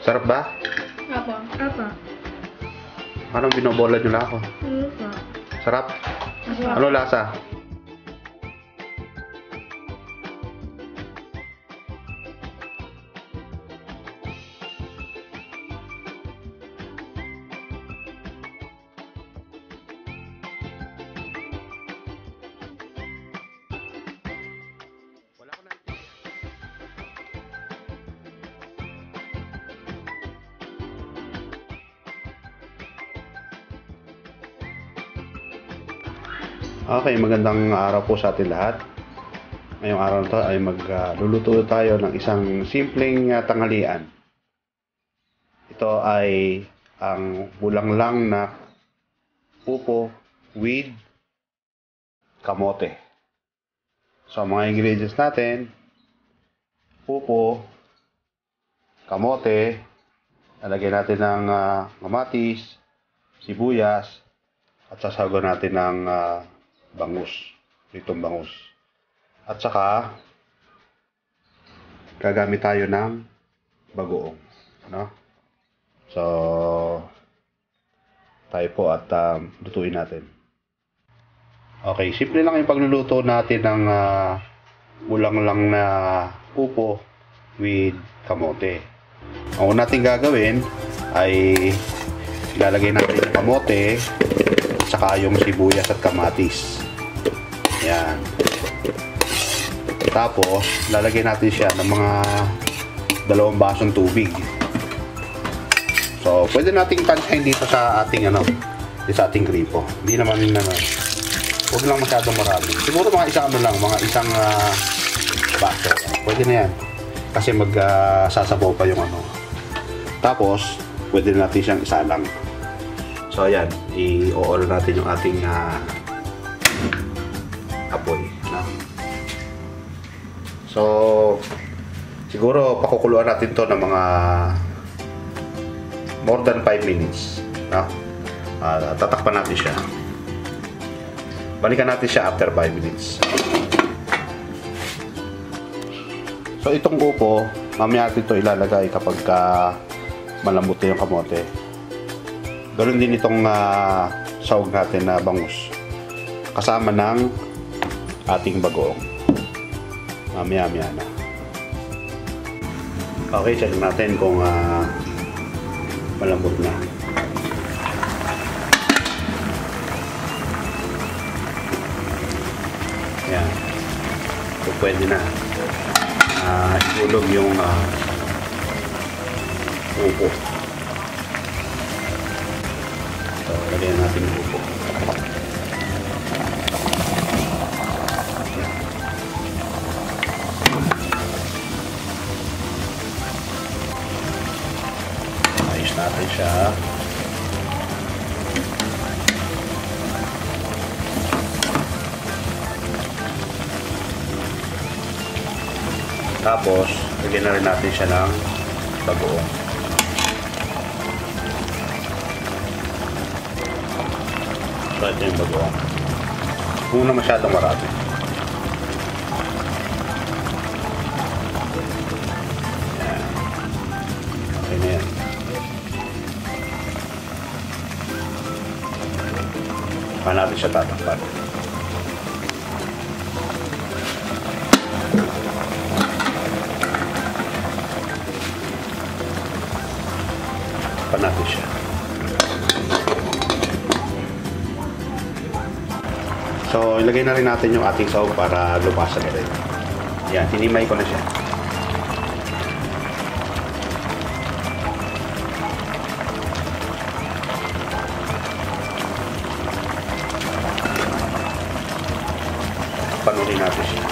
Sarap ba? Apa. Apa. Parang binobola nyo lang ako. Apa. Sarap? Apa. Ano lasa? Okay, magandang araw po sa atin lahat. Ngayong araw na to ay magluluto tayo ng isang simpleng tanghalian. Ito ay ang bulanglang na pupo with kamote. So, mga ingredients natin, pupo, kamote, lalagyan natin ng kamatis, sibuyas, at sasagon natin ng bangus, pritong bangus. At saka, gagamit tayo ng bagoong. No? So, tayo po at lutuin natin. Okay, simple lang yung pagluluto natin ng bulanglang na pupo with kamote. Ang una natin gagawin ay lalagay natin yung kamote at saka yung sibuyas at kamatis. Yan. Tapos, lalagay natin siya ng mga 2 basong tubig. So, pwede nating tansahin dito sa ating sa ating gripo. Hindi naman huwag lang masyadong marami. Siguro mga isang baso. Pwede na yan. Kasi sasabaw pa yung Tapos, pwede natin siyang isalang. So, ayan. I-o-on natin yung ating apoy. No? So, siguro pakukuluan natin to ng mga more than 5 minutes. No? Tatakpan natin siya. Balikan natin siya after 5 minutes. So, itong upo, mamaya natin ito ilalagay kapag malambot na yung kamote. Ganoon din itong sahog natin na bangus. Kasama ng ating bagoong. Mamaya-maya na. Okay, check natin kung malambot na. Ayan. So, pwede na. Ihulog yung upo. So, lagyan natin yung upo. Ayos natin siya. Tapos, lagyan na rin natin siya ng bagoong. So, ito yung bagoong. Huwag na masyadong marami. Yan. Okay na yan. Paano natin siya tatakpan? Natin siya. So, ilagay na rin natin yung ating sahog para lumasa na rin. Yan, tinimay ko na siya. Panunin natin siya.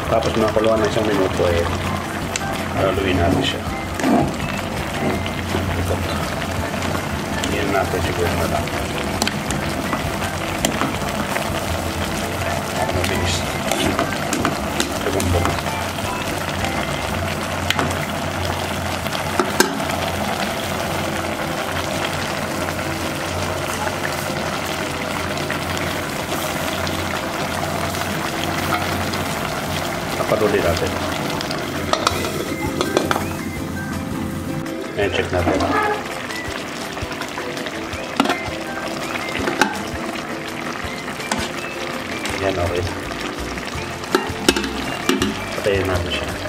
Tapos nakuluan na 1 minuto haluin natin siya. Yan natin siguro na lang. Mabilis. Segundo. Napalulit natin. Ayan, check natin. Ayan, okay. Patayin natin siya.